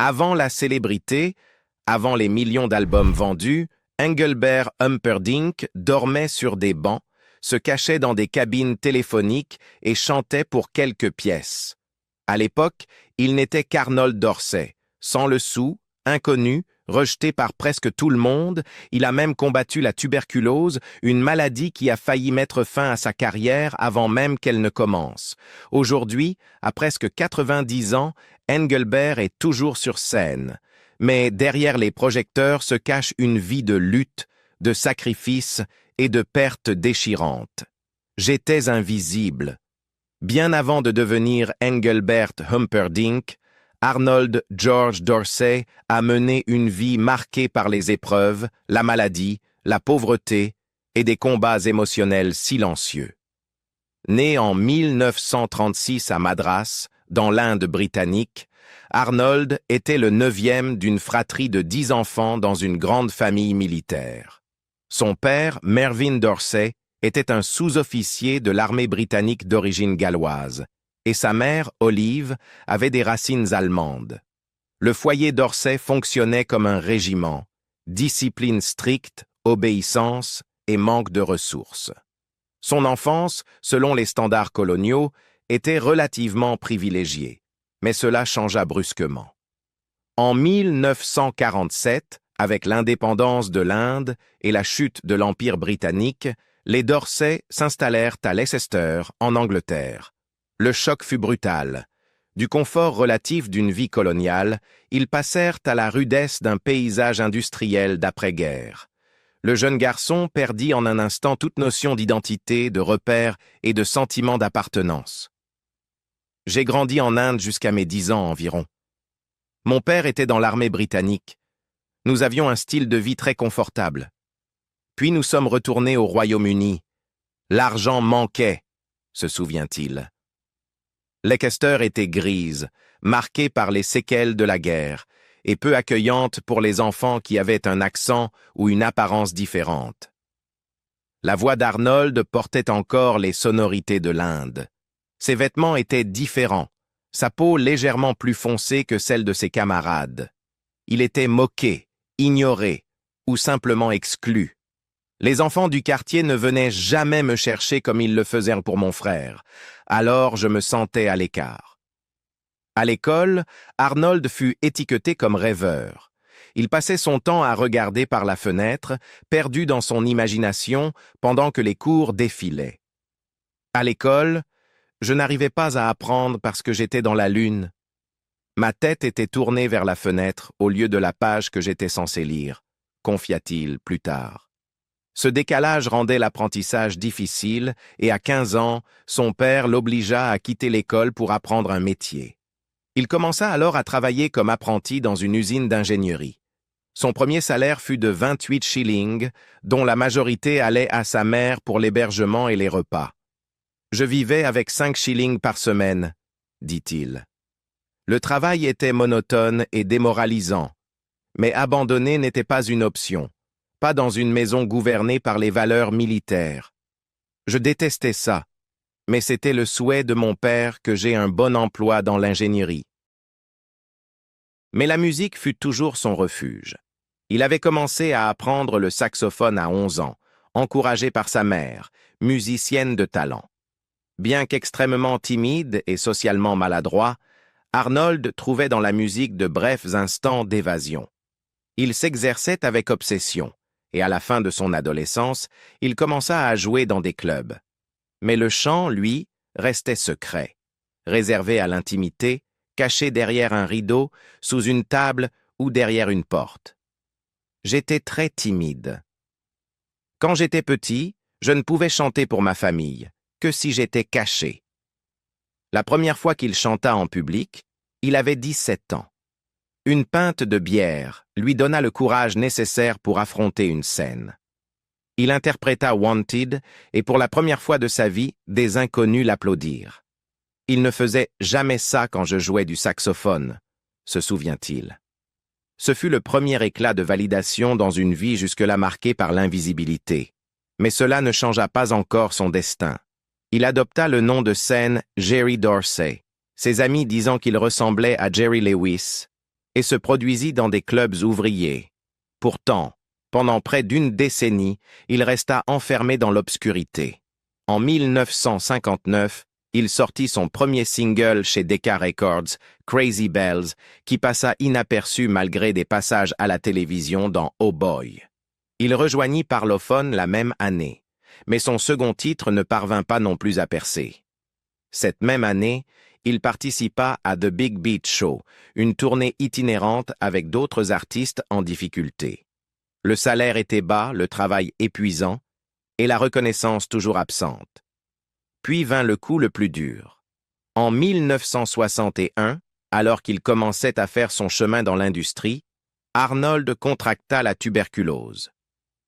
Avant la célébrité, avant les millions d'albums vendus, Engelbert Humperdinck dormait sur des bancs, se cachait dans des cabines téléphoniques et chantait pour quelques pièces. À l'époque, il n'était qu'Arnold Dorsey, sans le sou, inconnu, rejeté par presque tout le monde. Il a même combattu la tuberculose, une maladie qui a failli mettre fin à sa carrière avant même qu'elle ne commence. Aujourd'hui, à presque 90 ans, Engelbert est toujours sur scène. Mais derrière les projecteurs se cache une vie de lutte, de sacrifice et de pertes déchirantes. J'étais invisible. Bien avant de devenir Engelbert Humperdinck, Arnold George Dorsey a mené une vie marquée par les épreuves, la maladie, la pauvreté et des combats émotionnels silencieux. Né en 1936 à Madras, dans l'Inde britannique, Arnold était le 9e d'une fratrie de 10 enfants dans une grande famille militaire. Son père, Mervyn Dorsey, était un sous-officier de l'armée britannique d'origine galloise, et sa mère, Olive, avait des racines allemandes. Le foyer Dorsey fonctionnait comme un régiment, discipline stricte, obéissance et manque de ressources. Son enfance, selon les standards coloniaux, était relativement privilégiée, mais cela changea brusquement. En 1947, avec l'indépendance de l'Inde et la chute de l'Empire britannique, les Dorsey s'installèrent à Leicester, en Angleterre. Le choc fut brutal. Du confort relatif d'une vie coloniale, ils passèrent à la rudesse d'un paysage industriel d'après-guerre. Le jeune garçon perdit en un instant toute notion d'identité, de repère et de sentiment d'appartenance. J'ai grandi en Inde jusqu'à mes 10 ans environ. Mon père était dans l'armée britannique. Nous avions un style de vie très confortable. Puis nous sommes retournés au Royaume-Uni. L'argent manquait, se souvient-il. Leicester était grise, marquée par les séquelles de la guerre, et peu accueillante pour les enfants qui avaient un accent ou une apparence différente. La voix d'Arnold portait encore les sonorités de l'Inde. Ses vêtements étaient différents, sa peau légèrement plus foncée que celle de ses camarades. Il était moqué, ignoré ou simplement exclu. Les enfants du quartier ne venaient jamais me chercher comme ils le faisaient pour mon frère, alors je me sentais à l'écart. À l'école, Arnold fut étiqueté comme rêveur. Il passait son temps à regarder par la fenêtre, perdu dans son imagination pendant que les cours défilaient. À l'école, je n'arrivais pas à apprendre parce que j'étais dans la lune. Ma tête était tournée vers la fenêtre au lieu de la page que j'étais censé lire, confia-t-il plus tard. Ce décalage rendait l'apprentissage difficile et à 15 ans, son père l'obligea à quitter l'école pour apprendre un métier. Il commença alors à travailler comme apprenti dans une usine d'ingénierie. Son premier salaire fut de 28 shillings, dont la majorité allait à sa mère pour l'hébergement et les repas. « Je vivais avec 5 shillings par semaine », dit-il. Le travail était monotone et démoralisant, mais abandonner n'était pas une option. Pas dans une maison gouvernée par les valeurs militaires. Je détestais ça, mais c'était le souhait de mon père que j'aie un bon emploi dans l'ingénierie. Mais la musique fut toujours son refuge. Il avait commencé à apprendre le saxophone à 11 ans, encouragé par sa mère, musicienne de talent. Bien qu'extrêmement timide et socialement maladroit, Arnold trouvait dans la musique de brefs instants d'évasion. Il s'exerçait avec obsession. Et à la fin de son adolescence, il commença à jouer dans des clubs. Mais le chant, lui, restait secret, réservé à l'intimité, caché derrière un rideau, sous une table ou derrière une porte. J'étais très timide. Quand j'étais petit, je ne pouvais chanter pour ma famille, que si j'étais caché. La première fois qu'il chanta en public, il avait 17 ans. Une pinte de bière lui donna le courage nécessaire pour affronter une scène. Il interpréta Wanted et pour la première fois de sa vie, des inconnus l'applaudirent. Il ne faisait jamais ça quand je jouais du saxophone, se souvient-il. Ce fut le premier éclat de validation dans une vie jusque-là marquée par l'invisibilité. Mais cela ne changea pas encore son destin. Il adopta le nom de scène Jerry Dorsey, ses amis disant qu'il ressemblait à Jerry Lewis. et se produisit dans des clubs ouvriers. Pourtant, pendant près d'une décennie, il resta enfermé dans l'obscurité. En 1959, il sortit son premier single chez Decca Records, Crazy Bells, qui passa inaperçu malgré des passages à la télévision dans Oh Boy. Il rejoignit Parlophone la même année, mais son second titre ne parvint pas non plus à percer. Cette même année, il participa à The Big Beat Show, une tournée itinérante avec d'autres artistes en difficulté. Le salaire était bas, le travail épuisant, et la reconnaissance toujours absente. Puis vint le coup le plus dur. En 1961, alors qu'il commençait à faire son chemin dans l'industrie, Arnold contracta la tuberculose.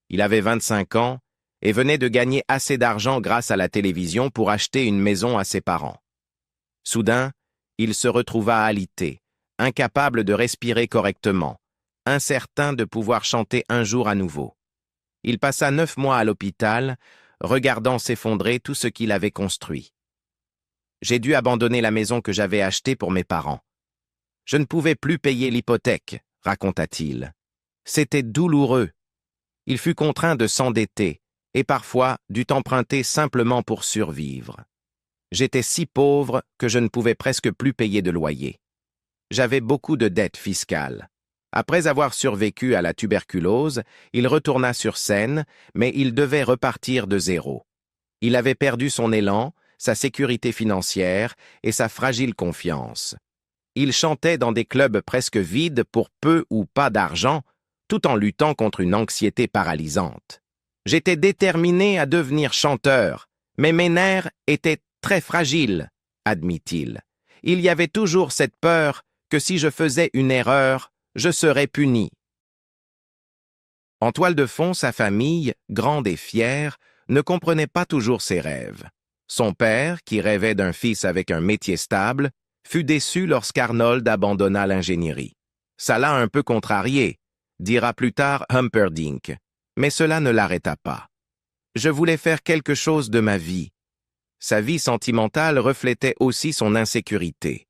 Il avait 25 ans et venait de gagner assez d'argent grâce à la télévision pour acheter une maison à ses parents. Soudain, il se retrouva alité, incapable de respirer correctement, incertain de pouvoir chanter un jour à nouveau. Il passa 9 mois à l'hôpital, regardant s'effondrer tout ce qu'il avait construit. J'ai dû abandonner la maison que j'avais achetée pour mes parents. Je ne pouvais plus payer l'hypothèque, raconta-t-il. C'était douloureux. Il fut contraint de s'endetter et parfois dut emprunter simplement pour survivre. J'étais si pauvre que je ne pouvais presque plus payer de loyer. J'avais beaucoup de dettes fiscales. Après avoir survécu à la tuberculose, il retourna sur scène, mais il devait repartir de zéro. Il avait perdu son élan, sa sécurité financière et sa fragile confiance. Il chantait dans des clubs presque vides pour peu ou pas d'argent, tout en luttant contre une anxiété paralysante. J'étais déterminé à devenir chanteur, mais mes nerfs étaient très fragiles, admit-il. Il y avait toujours cette peur que si je faisais une erreur, je serais puni. En toile de fond, sa famille, grande et fière, ne comprenait pas toujours ses rêves. Son père, qui rêvait d'un fils avec un métier stable, fut déçu lorsqu'Arnold abandonna l'ingénierie. Ça l'a un peu contrarié, dira plus tard Humperdinck, mais cela ne l'arrêta pas. Je voulais faire quelque chose de ma vie. Sa vie sentimentale reflétait aussi son insécurité.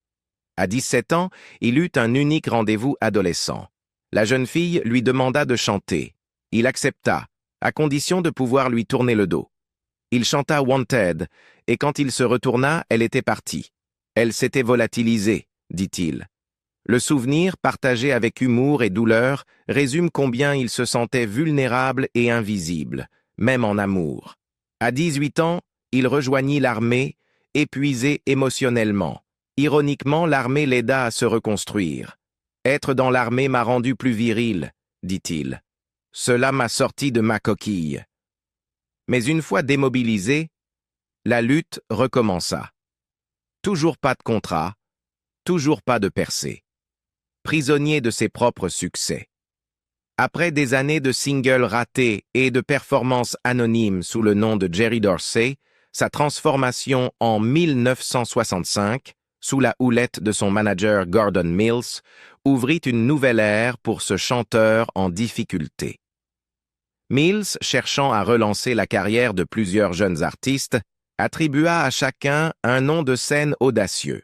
À 17 ans, il eut un unique rendez-vous adolescent. La jeune fille lui demanda de chanter. Il accepta, à condition de pouvoir lui tourner le dos. Il chanta Wanted, et quand il se retourna, elle était partie. Elle s'était volatilisée, dit-il. Le souvenir, partagé avec humour et douleur, résume combien il se sentait vulnérable et invisible, même en amour. À 18 ans, il rejoignit l'armée, épuisé émotionnellement. Ironiquement, l'armée l'aida à se reconstruire. « Être dans l'armée m'a rendu plus viril, » dit-il. « Cela m'a sorti de ma coquille. » Mais une fois démobilisé, la lutte recommença. Toujours pas de contrat, toujours pas de percée. Prisonnier de ses propres succès. Après des années de singles ratés et de performances anonymes sous le nom de Jerry Dorsey, sa transformation en 1965, sous la houlette de son manager Gordon Mills, ouvrit une nouvelle ère pour ce chanteur en difficulté. Mills, cherchant à relancer la carrière de plusieurs jeunes artistes, attribua à chacun un nom de scène audacieux.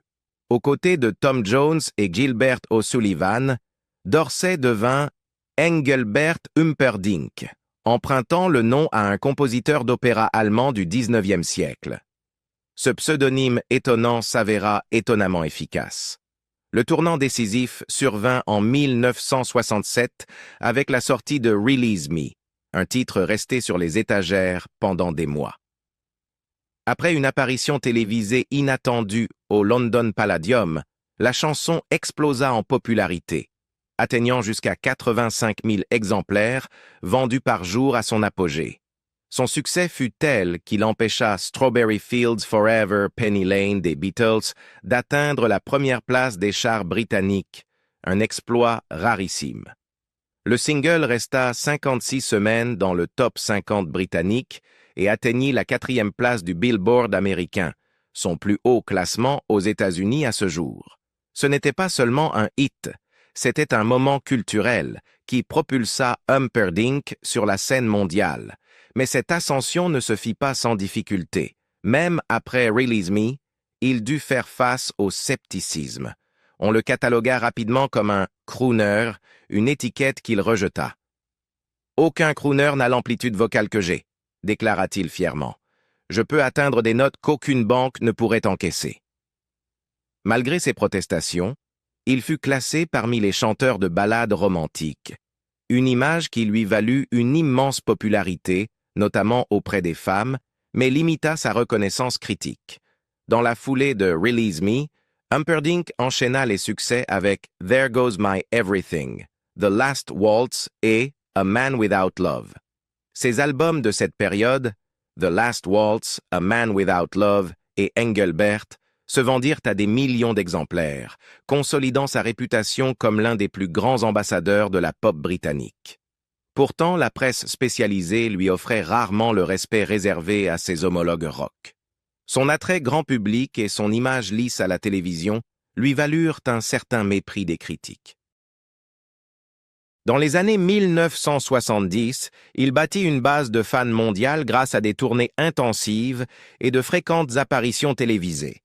Aux côtés de Tom Jones et Gilbert O'Sullivan, Dorsey devint Engelbert Humperdinck, empruntant le nom à un compositeur d'opéra allemand du XIXe siècle. Ce pseudonyme étonnant s'avéra étonnamment efficace. Le tournant décisif survint en 1967 avec la sortie de Release Me, un titre resté sur les étagères pendant des mois. Après une apparition télévisée inattendue au London Palladium, la chanson explosa en popularité, atteignant jusqu'à 85 000 exemplaires vendus par jour à son apogée. Son succès fut tel qu'il empêcha Strawberry Fields Forever, Penny Lane des Beatles d'atteindre la première place des charts britanniques, un exploit rarissime. Le single resta 56 semaines dans le top 50 britannique et atteignit la 4e place du Billboard américain, son plus haut classement aux États-Unis à ce jour. Ce n'était pas seulement un hit, c'était un moment culturel qui propulsa Humperdinck sur la scène mondiale. Mais cette ascension ne se fit pas sans difficulté. Même après Release Me, il dut faire face au scepticisme. On le catalogua rapidement comme un « crooner », une étiquette qu'il rejeta. « Aucun crooner n'a l'amplitude vocale que j'ai », déclara-t-il fièrement. « Je peux atteindre des notes qu'aucune banque ne pourrait encaisser. » Malgré ses protestations, il fut classé parmi les chanteurs de ballades romantiques, une image qui lui valut une immense popularité, notamment auprès des femmes, mais limita sa reconnaissance critique. Dans la foulée de Release Me, Humperdinck enchaîna les succès avec There Goes My Everything, The Last Waltz et A Man Without Love. Ces albums de cette période, The Last Waltz, A Man Without Love et Engelbert, se vendirent à des millions d'exemplaires, consolidant sa réputation comme l'un des plus grands ambassadeurs de la pop britannique. Pourtant, la presse spécialisée lui offrait rarement le respect réservé à ses homologues rock. Son attrait grand public et son image lisse à la télévision lui valurent un certain mépris des critiques. Dans les années 1970, il bâtit une base de fans mondiale grâce à des tournées intensives et de fréquentes apparitions télévisées.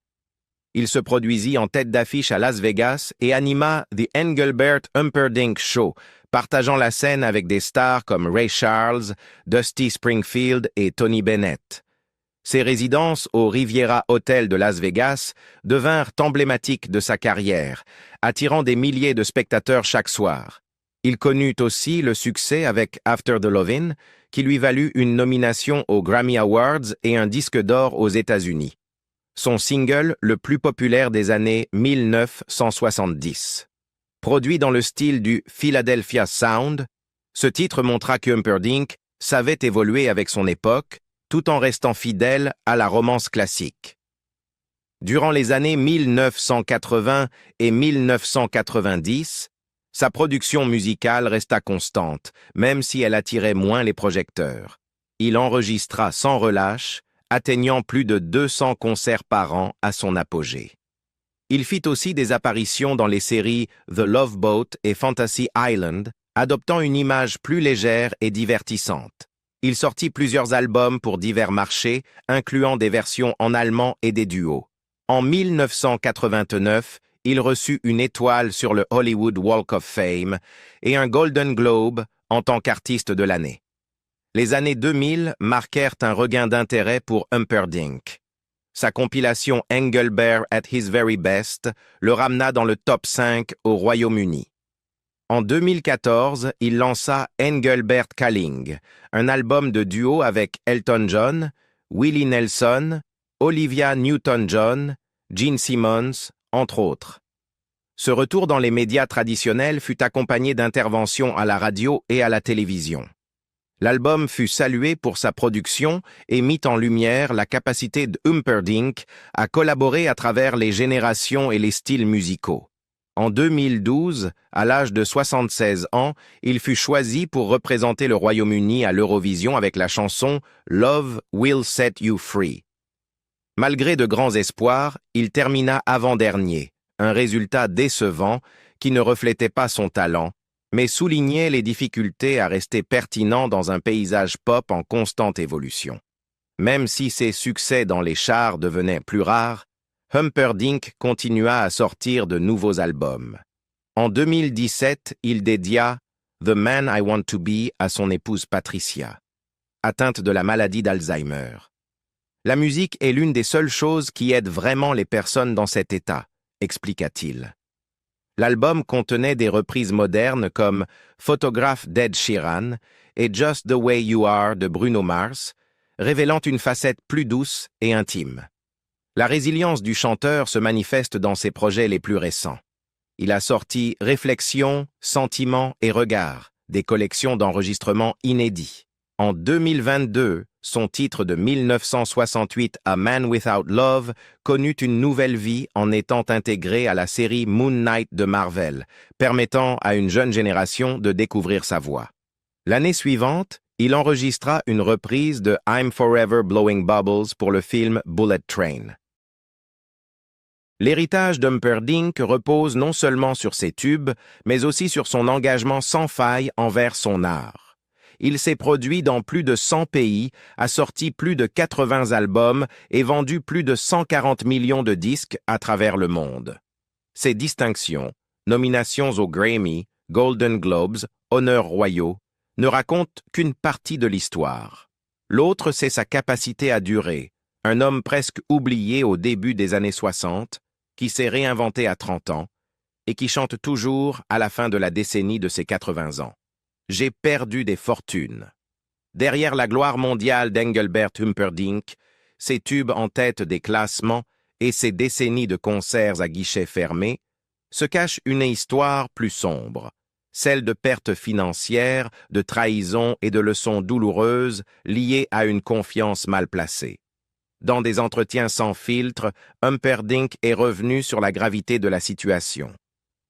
Il se produisit en tête d'affiche à Las Vegas et anima The Engelbert Humperdinck Show, partageant la scène avec des stars comme Ray Charles, Dusty Springfield et Tony Bennett. Ses résidences au Riviera Hotel de Las Vegas devinrent emblématiques de sa carrière, attirant des milliers de spectateurs chaque soir. Il connut aussi le succès avec After the Lovin', qui lui valut une nomination aux Grammy Awards et un disque d'or aux États-Unis. Son single le plus populaire des années 1970. Produit dans le style du Philadelphia Sound, ce titre montra que Humperdinck savait évoluer avec son époque, tout en restant fidèle à la romance classique. Durant les années 1980 et 1990, sa production musicale resta constante, même si elle attirait moins les projecteurs. Il enregistra sans relâche, atteignant plus de 200 concerts par an à son apogée. Il fit aussi des apparitions dans les séries The Love Boat et Fantasy Island, adoptant une image plus légère et divertissante. Il sortit plusieurs albums pour divers marchés, incluant des versions en allemand et des duos. En 1989, il reçut une étoile sur le Hollywood Walk of Fame et un Golden Globe en tant qu'artiste de l'année. Les années 2000 marquèrent un regain d'intérêt pour Humperdinck. Sa compilation Engelbert at His Very Best le ramena dans le top 5 au Royaume-Uni. En 2014, il lança Engelbert Calling, un album de duo avec Elton John, Willie Nelson, Olivia Newton-John, Gene Simmons, entre autres. Ce retour dans les médias traditionnels fut accompagné d'interventions à la radio et à la télévision. L'album fut salué pour sa production et mit en lumière la capacité de Humperdinck à collaborer à travers les générations et les styles musicaux. En 2012, à l'âge de 76 ans, il fut choisi pour représenter le Royaume-Uni à l'Eurovision avec la chanson « Love Will Set You Free ». Malgré de grands espoirs, il termina avant-dernier, un résultat décevant qui ne reflétait pas son talent, mais soulignait les difficultés à rester pertinent dans un paysage pop en constante évolution. Même si ses succès dans les charts devenaient plus rares, Humperdinck continua à sortir de nouveaux albums. En 2017, il dédia The Man I Want to Be à son épouse Patricia, atteinte de la maladie d'Alzheimer. La musique est l'une des seules choses qui aident vraiment les personnes dans cet état, expliqua-t-il. L'album contenait des reprises modernes comme Photograph d'Ed Sheeran et Just the Way You Are de Bruno Mars, révélant une facette plus douce et intime. La résilience du chanteur se manifeste dans ses projets les plus récents. Il a sorti Réflexions, Sentiments et Regards, des collections d'enregistrements inédits. En 2022, son titre de 1968 A Man Without Love connut une nouvelle vie en étant intégré à la série Moon Knight de Marvel, permettant à une jeune génération de découvrir sa voix. L'année suivante, il enregistra une reprise de I'm Forever Blowing Bubbles pour le film Bullet Train. L'héritage d'Humperdinck repose non seulement sur ses tubes, mais aussi sur son engagement sans faille envers son art. Il s'est produit dans plus de 100 pays, a sorti plus de 80 albums et vendu plus de 140 millions de disques à travers le monde. Ses distinctions, nominations aux Grammy, Golden Globes, honneurs royaux, ne racontent qu'une partie de l'histoire. L'autre, c'est sa capacité à durer, un homme presque oublié au début des années 60, qui s'est réinventé à 30 ans, et qui chante toujours à la fin de la décennie de ses 80 ans. J'ai perdu des fortunes. Derrière la gloire mondiale d'Engelbert Humperdinck, ses tubes en tête des classements et ses décennies de concerts à guichets fermés, se cache une histoire plus sombre, celle de pertes financières, de trahisons et de leçons douloureuses liées à une confiance mal placée. Dans des entretiens sans filtre, Humperdinck est revenu sur la gravité de la situation.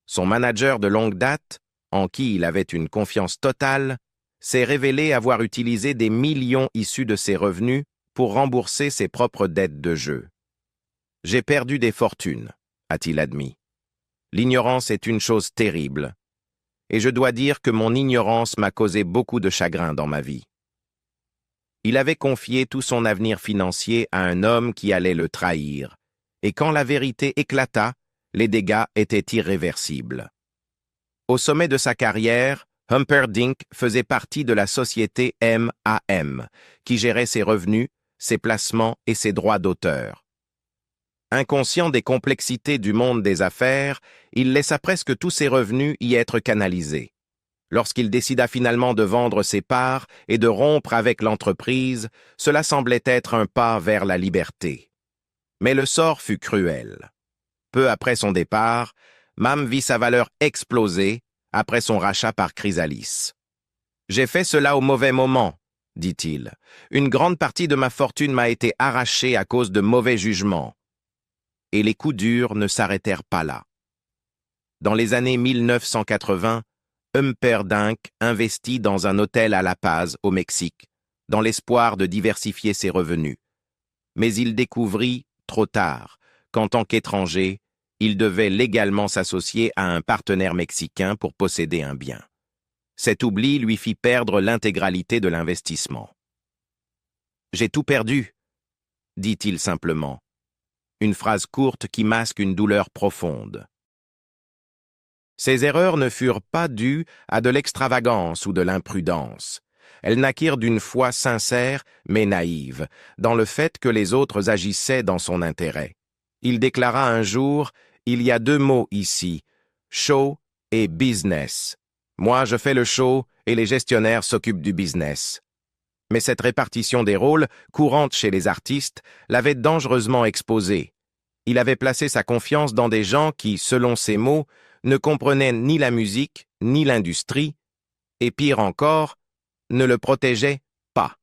Son manager de longue date, en qui il avait une confiance totale, s'est révélé avoir utilisé des millions issus de ses revenus pour rembourser ses propres dettes de jeu. « J'ai perdu des fortunes », a-t-il admis. « L'ignorance est une chose terrible, et je dois dire que mon ignorance m'a causé beaucoup de chagrin dans ma vie. » Il avait confié tout son avenir financier à un homme qui allait le trahir, et quand la vérité éclata, les dégâts étaient irréversibles. Au sommet de sa carrière, Humperdinck faisait partie de la société MAM, qui gérait ses revenus, ses placements et ses droits d'auteur. Inconscient des complexités du monde des affaires, il laissa presque tous ses revenus y être canalisés. Lorsqu'il décida finalement de vendre ses parts et de rompre avec l'entreprise, cela semblait être un pas vers la liberté. Mais le sort fut cruel. Peu après son départ, MAM vit sa valeur exploser après son rachat par Chrysalis. « J'ai fait cela au mauvais moment, » dit-il. « Une grande partie de ma fortune m'a été arrachée à cause de mauvais jugements. » Et les coups durs ne s'arrêtèrent pas là. Dans les années 1980, Humperdinck investit dans un hôtel à La Paz, au Mexique, dans l'espoir de diversifier ses revenus. Mais il découvrit, trop tard, qu'en tant qu'étranger, il devait légalement s'associer à un partenaire mexicain pour posséder un bien. Cet oubli lui fit perdre l'intégralité de l'investissement. « J'ai tout perdu », dit-il simplement, une phrase courte qui masque une douleur profonde. Ces erreurs ne furent pas dues à de l'extravagance ou de l'imprudence. Elles naquirent d'une foi sincère mais naïve, dans le fait que les autres agissaient dans son intérêt. Il déclara un jour « Il y a deux mots ici, show et business. Moi, je fais le show et les gestionnaires s'occupent du business. » Mais cette répartition des rôles, courante chez les artistes, l'avait dangereusement exposé. Il avait placé sa confiance dans des gens qui, selon ses mots, ne comprenaient ni la musique, ni l'industrie, et pire encore, ne le protégeaient pas.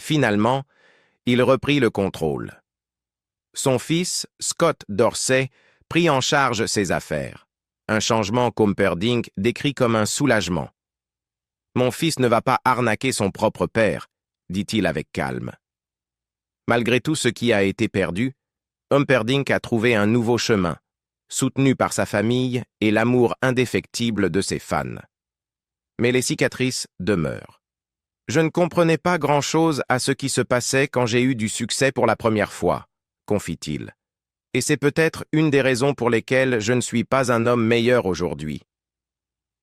Finalement, il reprit le contrôle. Son fils, Scott Dorsey, prit en charge ses affaires, un changement qu'Humperdinck décrit comme un soulagement. « Mon fils ne va pas arnaquer son propre père », dit-il avec calme. Malgré tout ce qui a été perdu, Humperdinck a trouvé un nouveau chemin, soutenu par sa famille et l'amour indéfectible de ses fans. Mais les cicatrices demeurent. « Je ne comprenais pas grand-chose à ce qui se passait quand j'ai eu du succès pour la première fois », confie-t-il. « Et c'est peut-être une des raisons pour lesquelles je ne suis pas un homme meilleur aujourd'hui. »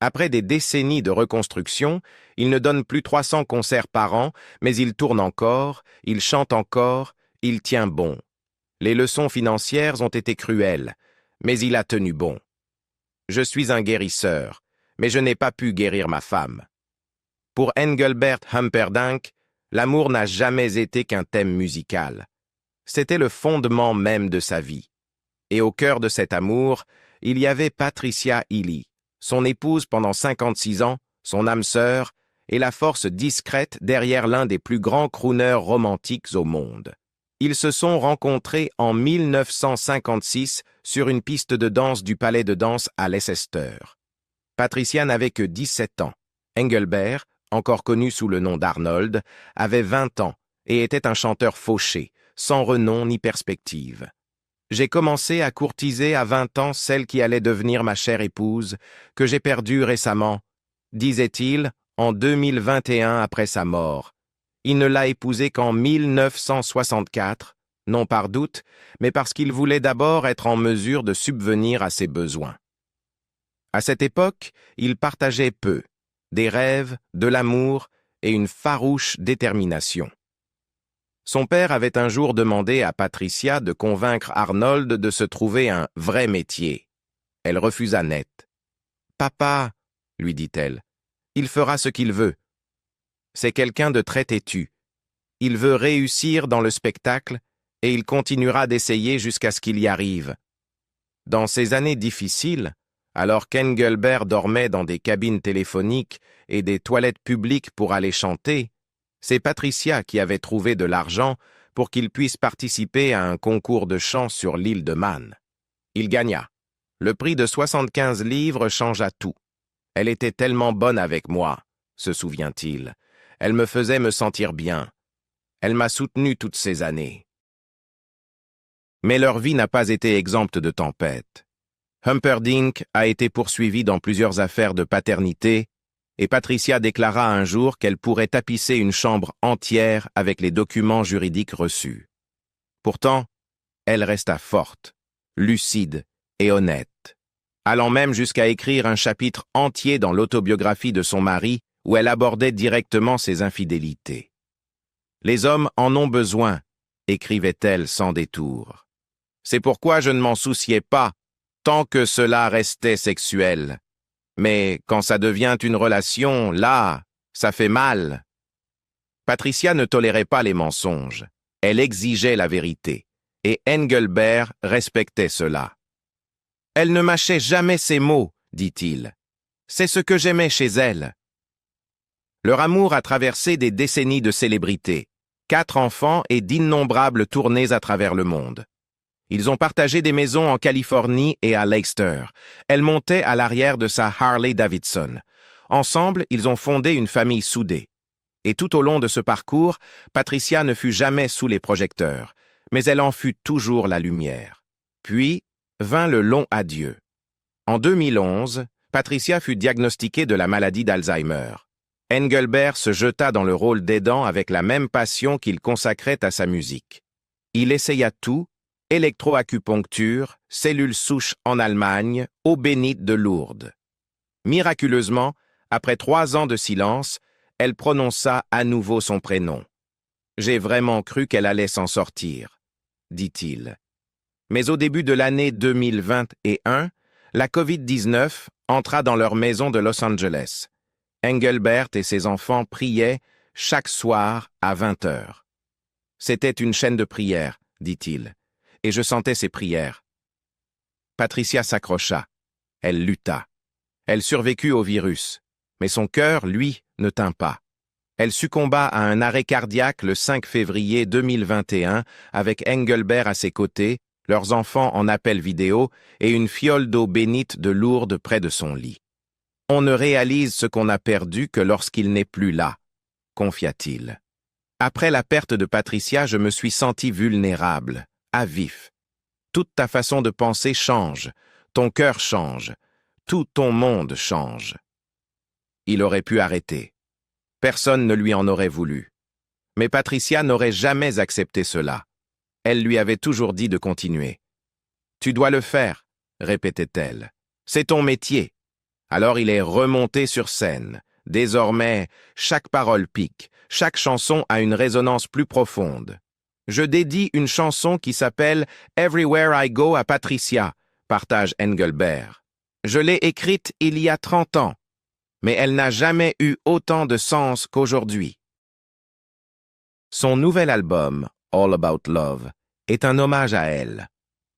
Après des décennies de reconstruction, il ne donne plus 300 concerts par an, mais il tourne encore, il chante encore, il tient bon. Les leçons financières ont été cruelles, mais il a tenu bon. Je suis un guérisseur, mais je n'ai pas pu guérir ma femme. Pour Engelbert Humperdinck, l'amour n'a jamais été qu'un thème musical. C'était le fondement même de sa vie. Et au cœur de cet amour, il y avait Patricia Healy, son épouse pendant 56 ans, son âme sœur, et la force discrète derrière l'un des plus grands crooners romantiques au monde. Ils se sont rencontrés en 1956 sur une piste de danse du palais de danse à Leicester. Patricia n'avait que 17 ans. Engelbert, encore connu sous le nom d'Arnold, avait 20 ans et était un chanteur fauché, sans renom ni perspective. J'ai commencé à courtiser à 20 ans celle qui allait devenir ma chère épouse, que j'ai perdue récemment, disait-il, en 2021 après sa mort. Il ne l'a épousée qu'en 1964, non par doute, mais parce qu'il voulait d'abord être en mesure de subvenir à ses besoins. À cette époque, il partageait peu, des rêves, de l'amour et une farouche détermination. Son père avait un jour demandé à Patricia de convaincre Arnold de se trouver un vrai métier. Elle refusa net. « Papa, lui dit-elle, il fera ce qu'il veut. C'est quelqu'un de très têtu. Il veut réussir dans le spectacle et il continuera d'essayer jusqu'à ce qu'il y arrive. » Dans ces années difficiles, alors qu'Engelbert dormait dans des cabines téléphoniques et des toilettes publiques pour aller chanter, c'est Patricia qui avait trouvé de l'argent pour qu'il puisse participer à un concours de chant sur l'île de Man. Il gagna. Le prix de 75 livres changea tout. Elle était tellement bonne avec moi, se souvient-il. Elle me faisait me sentir bien. Elle m'a soutenu toutes ces années. Mais leur vie n'a pas été exempte de tempêtes. Humperdinck a été poursuivi dans plusieurs affaires de paternité et Patricia déclara un jour qu'elle pourrait tapisser une chambre entière avec les documents juridiques reçus. Pourtant, elle resta forte, lucide et honnête, allant même jusqu'à écrire un chapitre entier dans l'autobiographie de son mari où elle abordait directement ses infidélités. « Les hommes en ont besoin », écrivait-elle sans détour. « C'est pourquoi je ne m'en souciais pas, tant que cela restait sexuel. Mais quand ça devient une relation, là, ça fait mal. » Patricia ne tolérait pas les mensonges. Elle exigeait la vérité. Et Engelbert respectait cela. « Elle ne mâchait jamais ses mots, dit-il. C'est ce que j'aimais chez elle. » Leur amour a traversé des décennies de célébrité, 4 enfants et d'innombrables tournées à travers le monde. Ils ont partagé des maisons en Californie et à Leicester. Elle montait à l'arrière de sa Harley Davidson. Ensemble, ils ont fondé une famille soudée. Et tout au long de ce parcours, Patricia ne fut jamais sous les projecteurs, mais elle en fut toujours la lumière. Puis vint le long adieu. En 2011, Patricia fut diagnostiquée de la maladie d'Alzheimer. Engelbert se jeta dans le rôle d'aidant avec la même passion qu'il consacrait à sa musique. Il essaya tout, électroacupuncture, cellules souches en Allemagne, eau bénite de Lourdes. Miraculeusement, après 3 ans de silence, elle prononça à nouveau son prénom. « J'ai vraiment cru qu'elle allait s'en sortir », dit-il. Mais au début de l'année 2021, la COVID-19 entra dans leur maison de Los Angeles. Engelbert et ses enfants priaient chaque soir à 20 heures. C'était une chaîne de prières, dit-il, et je sentais ces prières. Patricia s'accrocha. Elle lutta. Elle survécut au virus, mais son cœur, lui, ne tint pas. Elle succomba à un arrêt cardiaque le 5 février 2021 avec Engelbert à ses côtés, leurs enfants en appel vidéo et une fiole d'eau bénite de Lourdes près de son lit. « On ne réalise ce qu'on a perdu que lorsqu'il n'est plus là », confia-t-il. Après la perte de Patricia, je me suis senti vulnérable, à vif. Toute ta façon de penser change, ton cœur change, tout ton monde change. Il aurait pu arrêter. Personne ne lui en aurait voulu. Mais Patricia n'aurait jamais accepté cela. Elle lui avait toujours dit de continuer. « Tu dois le faire », répétait-elle. « C'est ton métier. » Alors il est remonté sur scène. Désormais, chaque parole pique, chaque chanson a une résonance plus profonde. Je dédie une chanson qui s'appelle « Everywhere I Go » à Patricia, partage Engelbert. Je l'ai écrite il y a 30 ans, mais elle n'a jamais eu autant de sens qu'aujourd'hui. Son nouvel album, All About Love, est un hommage à elle.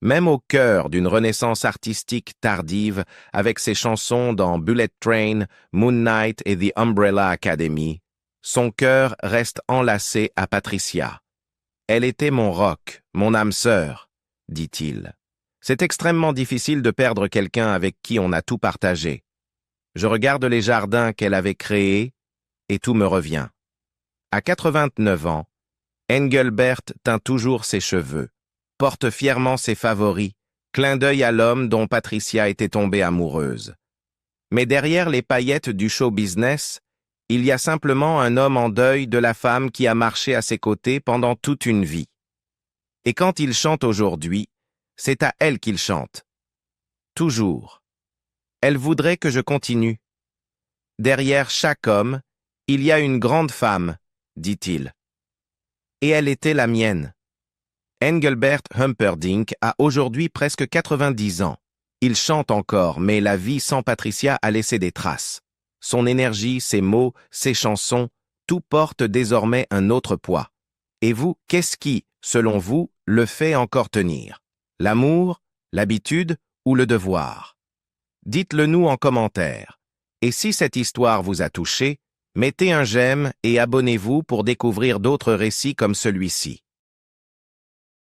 Même au cœur d'une renaissance artistique tardive, avec ses chansons dans Bullet Train, Moon Knight et The Umbrella Academy, son cœur reste enlacé à Patricia. « Elle était mon rock, mon âme sœur », dit-il. C'est extrêmement difficile de perdre quelqu'un avec qui on a tout partagé. Je regarde les jardins qu'elle avait créés et tout me revient. À 89 ans, Engelbert teint toujours ses cheveux, porte fièrement ses favoris, clin d'œil à l'homme dont Patricia était tombée amoureuse. Mais derrière les paillettes du show business, il y a simplement un homme en deuil de la femme qui a marché à ses côtés pendant toute une vie. Et quand il chante aujourd'hui, c'est à elle qu'il chante. Toujours. Elle voudrait que je continue. Derrière chaque homme, il y a une grande femme, dit-il. Et elle était la mienne. Engelbert Humperdinck a aujourd'hui presque 90 ans. Il chante encore, mais la vie sans Patricia a laissé des traces. Son énergie, ses mots, ses chansons, tout porte désormais un autre poids. Et vous, qu'est-ce qui, selon vous, le fait encore tenir? L'amour, l'habitude ou le devoir? Dites-le nous en commentaire. Et si cette histoire vous a touché, mettez un j'aime et abonnez-vous pour découvrir d'autres récits comme celui-ci.